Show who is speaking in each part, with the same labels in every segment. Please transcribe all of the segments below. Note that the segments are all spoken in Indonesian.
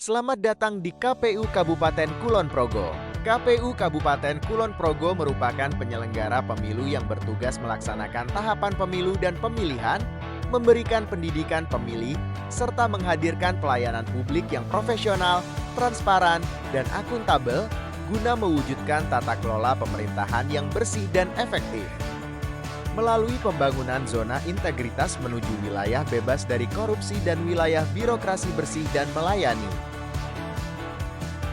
Speaker 1: Selamat datang di KPU Kabupaten Kulon Progo. KPU Kabupaten Kulon Progo merupakan penyelenggara pemilu yang bertugas melaksanakan tahapan pemilu dan pemilihan, memberikan pendidikan pemilih, serta menghadirkan pelayanan publik yang profesional, transparan, dan akuntabel guna mewujudkan tata kelola pemerintahan yang bersih dan efektif. Melalui pembangunan zona integritas menuju wilayah bebas dari korupsi dan wilayah birokrasi bersih dan melayani.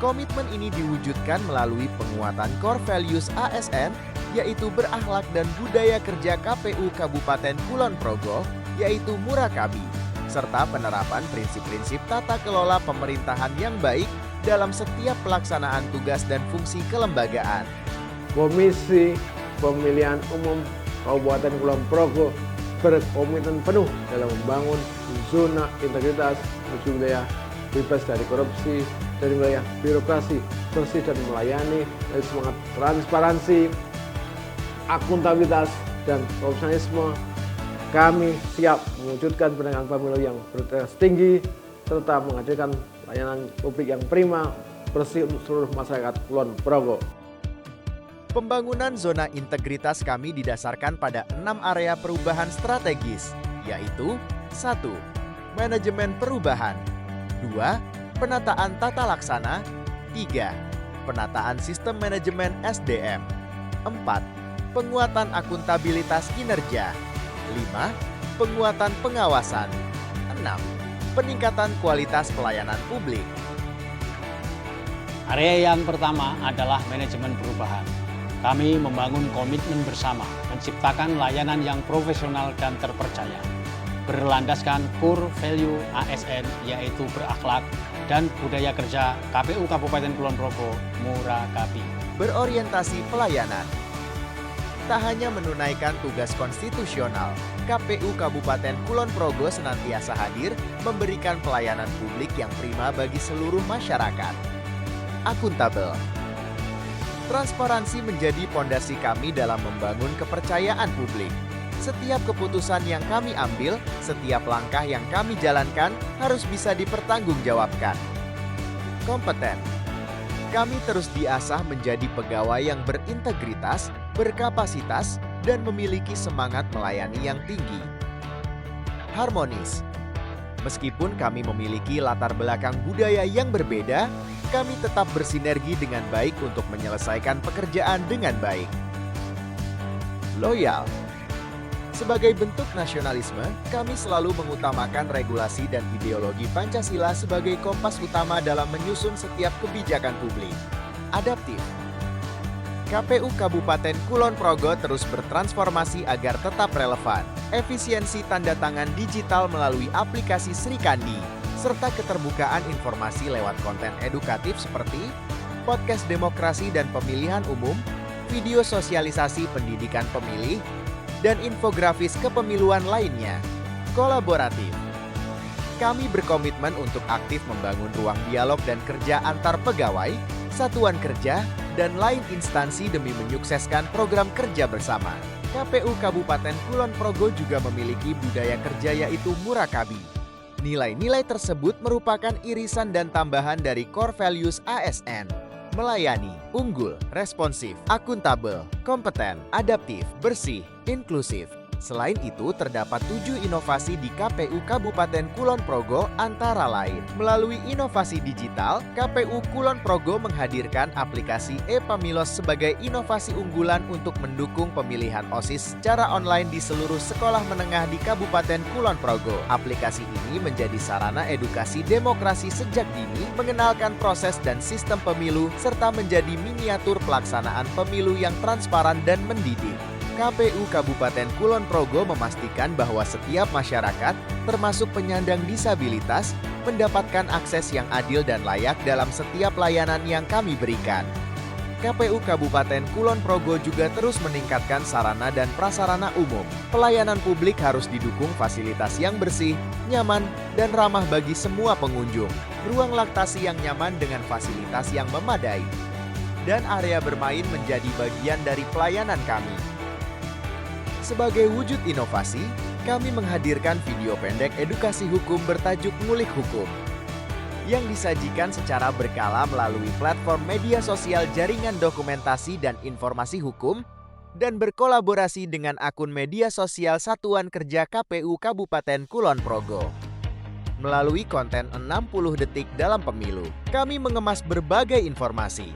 Speaker 1: Komitmen ini diwujudkan melalui penguatan core values ASN, yaitu berakhlak dan budaya kerja KPU Kabupaten Kulon Progo, yaitu Murakabi, serta penerapan prinsip-prinsip tata kelola pemerintahan yang baik dalam setiap pelaksanaan tugas dan fungsi kelembagaan.
Speaker 2: Komisi Pemilihan Umum Kabupaten Kulon Progo berkomitmen penuh dalam membangun zona integritas menuju wilayah bebas dari korupsi, dari wilayah birokrasi bersih dan melayani, dari semangat transparansi, akuntabilitas, dan profesionalisme. Kami siap mewujudkan penegakan pemilu yang berintegritas tinggi serta menghadirkan layanan publik yang prima, bersih untuk seluruh masyarakat Kulon Progo.
Speaker 1: Pembangunan zona integritas kami didasarkan pada 6 area perubahan strategis, yaitu 1. Manajemen perubahan, 2. Penataan tata laksana, 3. Penataan sistem manajemen SDM, 4. Penguatan akuntabilitas kinerja, 5. Penguatan pengawasan, 6. Peningkatan kualitas pelayanan publik.
Speaker 3: Area yang pertama adalah manajemen perubahan. Kami membangun komitmen bersama, menciptakan layanan yang profesional dan terpercaya, berlandaskan core value ASN yaitu berakhlak dan budaya kerja KPU Kabupaten Kulon Progo, Murakabi.
Speaker 1: Berorientasi pelayanan. Tak hanya menunaikan tugas konstitusional, KPU Kabupaten Kulon Progo senantiasa hadir memberikan pelayanan publik yang prima bagi seluruh masyarakat. Akuntabel. Transparansi menjadi pondasi kami dalam membangun kepercayaan publik. Setiap keputusan yang kami ambil, setiap langkah yang kami jalankan harus bisa dipertanggungjawabkan. Kompeten. Kami terus diasah menjadi pegawai yang berintegritas, berkapasitas, dan memiliki semangat melayani yang tinggi. Harmonis. Meskipun kami memiliki latar belakang budaya yang berbeda, kami tetap bersinergi dengan baik untuk menyelesaikan pekerjaan dengan baik. Loyal. Sebagai bentuk nasionalisme, kami selalu mengutamakan regulasi dan ideologi Pancasila sebagai kompas utama dalam menyusun setiap kebijakan publik. Adaptif. KPU Kabupaten Kulon Progo terus bertransformasi agar tetap relevan. Efisiensi tanda tangan digital melalui aplikasi Srikandi, serta keterbukaan informasi lewat konten edukatif seperti podcast demokrasi dan pemilihan umum, video sosialisasi pendidikan pemilih, dan infografis kepemiluan lainnya. Kolaboratif. Kami berkomitmen untuk aktif membangun ruang dialog dan kerja antar pegawai, satuan kerja, dan lain instansi demi menyukseskan program kerja bersama. KPU Kabupaten Kulon Progo juga memiliki budaya kerja yaitu Murakabi. Nilai-nilai tersebut merupakan irisan dan tambahan dari core values ASN. Melayani, unggul, responsif, akuntabel, kompeten, adaptif, bersih, inklusif. Selain itu, terdapat 7 inovasi di KPU Kabupaten Kulon Progo antara lain. Melalui inovasi digital, KPU Kulon Progo menghadirkan aplikasi e-Pamilos sebagai inovasi unggulan untuk mendukung pemilihan OSIS secara online di seluruh sekolah menengah di Kabupaten Kulon Progo. Aplikasi ini menjadi sarana edukasi demokrasi sejak dini, mengenalkan proses dan sistem pemilu, serta menjadi miniatur pelaksanaan pemilu yang transparan dan mendidik. KPU Kabupaten Kulon Progo memastikan bahwa setiap masyarakat, termasuk penyandang disabilitas, mendapatkan akses yang adil dan layak dalam setiap layanan yang kami berikan. KPU Kabupaten Kulon Progo juga terus meningkatkan sarana dan prasarana umum. Pelayanan publik harus didukung fasilitas yang bersih, nyaman, dan ramah bagi semua pengunjung. Ruang laktasi yang nyaman dengan fasilitas yang memadai. Dan area bermain menjadi bagian dari pelayanan kami. Sebagai wujud inovasi, kami menghadirkan video pendek edukasi hukum bertajuk Ngulik Hukum. yang disajikan secara berkala melalui platform media sosial jaringan dokumentasi dan informasi hukum dan berkolaborasi dengan akun media sosial Satuan Kerja KPU Kabupaten Kulon Progo. Melalui konten 60 detik dalam pemilu, kami mengemas berbagai informasi,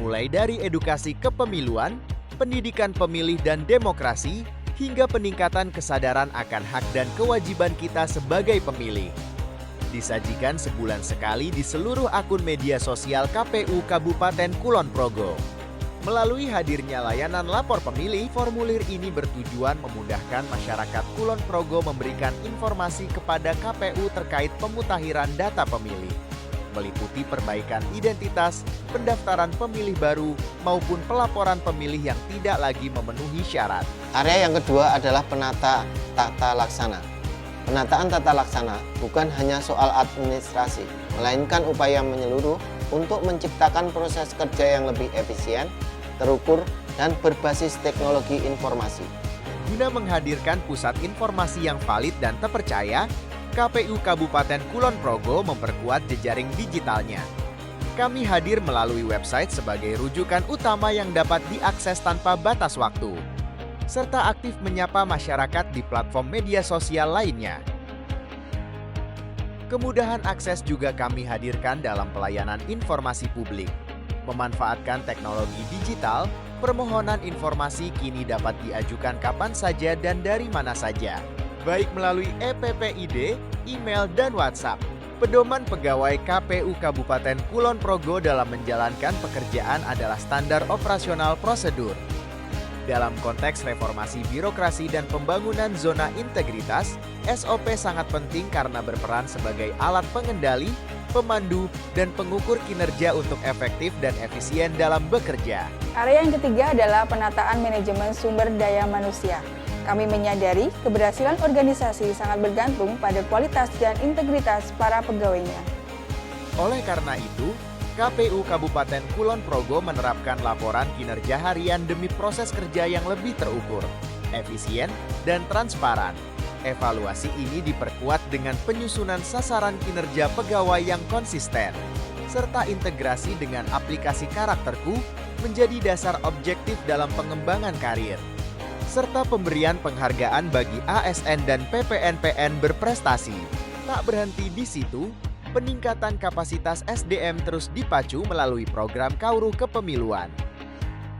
Speaker 1: mulai dari edukasi kepemiluan, pendidikan pemilih dan demokrasi, hingga peningkatan kesadaran akan hak dan kewajiban kita sebagai pemilih. Disajikan sebulan sekali di seluruh akun media sosial KPU Kabupaten Kulon Progo. Melalui hadirnya layanan lapor pemilih, formulir ini bertujuan memudahkan masyarakat Kulon Progo memberikan informasi kepada KPU terkait pemutakhiran data pemilih, meliputi perbaikan identitas, pendaftaran pemilih baru, maupun pelaporan pemilih yang tidak lagi memenuhi syarat.
Speaker 4: Area yang kedua adalah penata tata laksana. Penataan tata laksana bukan hanya soal administrasi, melainkan upaya menyeluruh untuk menciptakan proses kerja yang lebih efisien, terukur, dan berbasis teknologi informasi.
Speaker 1: Guna menghadirkan pusat informasi yang valid dan terpercaya, KPU Kabupaten Kulon Progo memperkuat jejaring digitalnya. Kami hadir melalui website sebagai rujukan utama yang dapat diakses tanpa batas waktu, serta aktif menyapa masyarakat di platform media sosial lainnya. Kemudahan akses juga kami hadirkan dalam pelayanan informasi publik. Memanfaatkan teknologi digital, permohonan informasi kini dapat diajukan kapan saja dan dari mana saja, baik melalui EPPID, email, dan WhatsApp. Pedoman pegawai KPU Kabupaten Kulon Progo dalam menjalankan pekerjaan adalah standar operasional prosedur. Dalam konteks reformasi birokrasi dan pembangunan zona integritas, SOP sangat penting karena berperan sebagai alat pengendali, pemandu, dan pengukur kinerja untuk efektif dan efisien dalam bekerja.
Speaker 5: Area yang ketiga adalah penataan manajemen sumber daya manusia. Kami menyadari keberhasilan organisasi sangat bergantung pada kualitas dan integritas para pegawainya.
Speaker 1: Oleh karena itu, KPU Kabupaten Kulon Progo menerapkan laporan kinerja harian demi proses kerja yang lebih terukur, efisien, dan transparan. Evaluasi ini diperkuat dengan penyusunan sasaran kinerja pegawai yang konsisten, serta integrasi dengan aplikasi Karakterku menjadi dasar objektif dalam pengembangan karir, serta pemberian penghargaan bagi ASN dan PPNPN berprestasi. Tak berhenti di situ, peningkatan kapasitas SDM terus dipacu melalui program Kauruh Kepemiluan,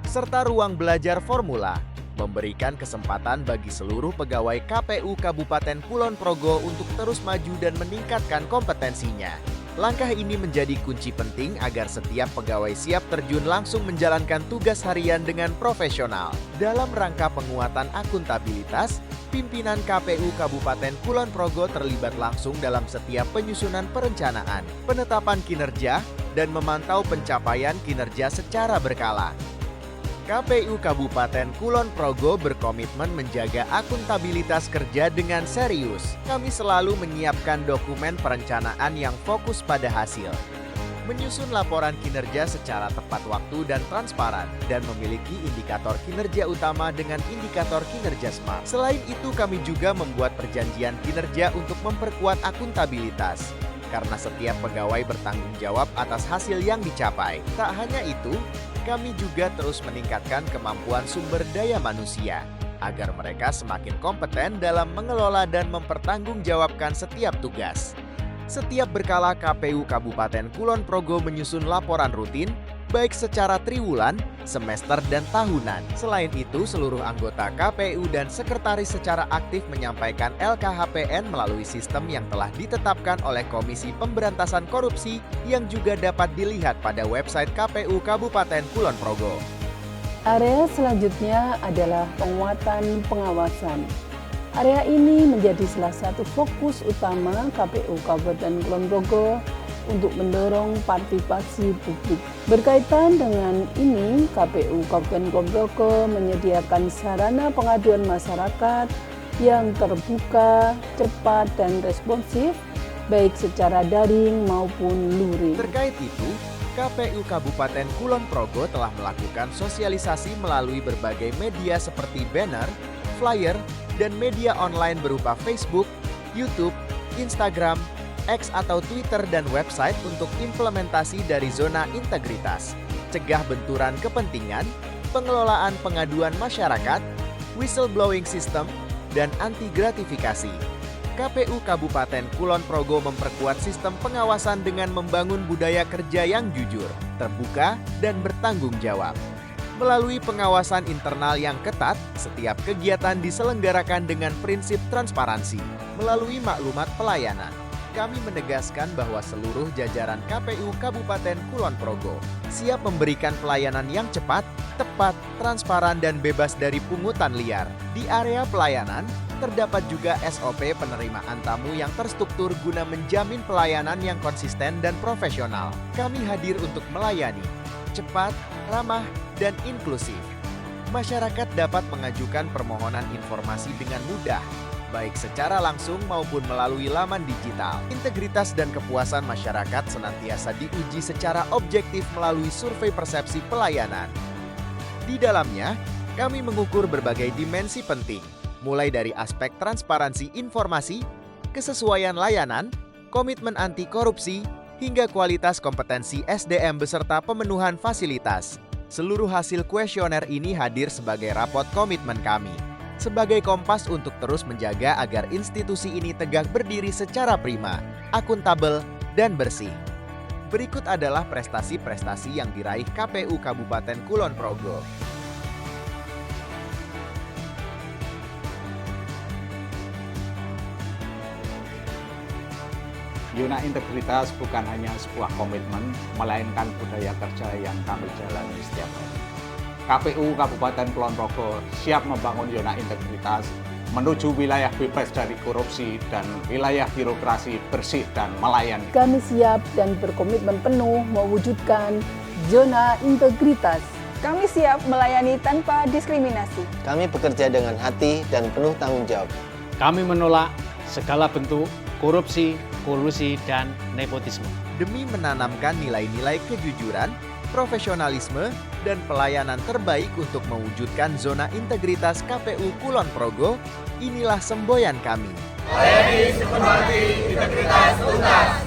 Speaker 1: serta ruang belajar formula, memberikan kesempatan bagi seluruh pegawai KPU Kabupaten Kulon Progo untuk terus maju dan meningkatkan kompetensinya. Langkah ini menjadi kunci penting agar setiap pegawai siap terjun langsung menjalankan tugas harian dengan profesional. Dalam rangka penguatan akuntabilitas, pimpinan KPU Kabupaten Kulon Progo terlibat langsung dalam setiap penyusunan perencanaan, penetapan kinerja, dan memantau pencapaian kinerja secara berkala. KPU Kabupaten Kulon Progo berkomitmen menjaga akuntabilitas kerja dengan serius. Kami selalu menyiapkan dokumen perencanaan yang fokus pada hasil, menyusun laporan kinerja secara tepat waktu dan transparan, dan memiliki indikator kinerja utama dengan indikator kinerja SMART. Selain itu, kami juga membuat perjanjian kinerja untuk memperkuat akuntabilitas, karena setiap pegawai bertanggung jawab atas hasil yang dicapai. Tak hanya itu, kami juga terus meningkatkan kemampuan sumber daya manusia, agar mereka semakin kompeten dalam mengelola dan mempertanggungjawabkan setiap tugas. Setiap berkala KPU Kabupaten Kulon Progo menyusun laporan rutin, baik secara triwulan, semester, dan tahunan. Selain itu, seluruh anggota KPU dan sekretaris secara aktif menyampaikan LKHPN melalui sistem yang telah ditetapkan oleh Komisi Pemberantasan Korupsi yang juga dapat dilihat pada website KPU Kabupaten Kulon Progo.
Speaker 6: Area selanjutnya adalah penguatan pengawasan. Area ini menjadi salah satu fokus utama KPU Kabupaten Kulon Progo untuk mendorong partisipasi publik. Berkaitan dengan ini, KPU Kabupaten Kulon Progo menyediakan sarana pengaduan masyarakat yang terbuka, cepat, dan responsif, baik secara daring maupun luring.
Speaker 1: Terkait itu, KPU Kabupaten Kulon Progo telah melakukan sosialisasi melalui berbagai media seperti banner, flyer, dan media online berupa Facebook, YouTube, Instagram, X atau Twitter dan website untuk implementasi dari zona integritas, cegah benturan kepentingan, pengelolaan pengaduan masyarakat, whistleblowing system, dan anti gratifikasi. KPU Kabupaten Kulon Progo memperkuat sistem pengawasan dengan membangun budaya kerja yang jujur, terbuka, dan bertanggung jawab. Melalui pengawasan internal yang ketat, setiap kegiatan diselenggarakan dengan prinsip transparansi. Melalui maklumat pelayanan, kami menegaskan bahwa seluruh jajaran KPU Kabupaten Kulon Progo siap memberikan pelayanan yang cepat, tepat, transparan, dan bebas dari pungutan liar. Di area pelayanan, terdapat juga SOP penerimaan tamu yang terstruktur guna menjamin pelayanan yang konsisten dan profesional. Kami hadir untuk melayani, cepat, ramah, dan inklusif. Masyarakat dapat mengajukan permohonan informasi dengan mudah, baik secara langsung maupun melalui laman digital. Integritas dan kepuasan masyarakat senantiasa diuji secara objektif melalui survei persepsi pelayanan. Di dalamnya, kami mengukur berbagai dimensi penting, mulai dari aspek transparansi informasi, kesesuaian layanan, komitmen anti korupsi, hingga kualitas kompetensi SDM beserta pemenuhan fasilitas. Seluruh hasil kuesioner ini hadir sebagai rapot komitmen kami, sebagai kompas untuk terus menjaga agar institusi ini tegak berdiri secara prima, akuntabel, dan bersih. Berikut adalah prestasi-prestasi yang diraih KPU Kabupaten Kulon Progo.
Speaker 7: Zona integritas bukan hanya sebuah komitmen, melainkan budaya kerja yang kami jalani setiap hari. KPU Kabupaten Kulon Progo siap membangun zona integritas menuju wilayah bebas dari korupsi dan wilayah birokrasi bersih dan melayani.
Speaker 6: Kami siap dan berkomitmen penuh mewujudkan zona integritas.
Speaker 5: Kami siap melayani tanpa diskriminasi.
Speaker 4: Kami bekerja dengan hati dan penuh tanggung jawab.
Speaker 3: Kami menolak segala bentuk korupsi, kolusi, dan nepotisme.
Speaker 1: Demi menanamkan nilai-nilai kejujuran, profesionalisme, dan pelayanan terbaik untuk mewujudkan zona integritas KPU Kulon Progo, inilah semboyan kami.
Speaker 8: Melayani sepenuh hati, integritas tuntas.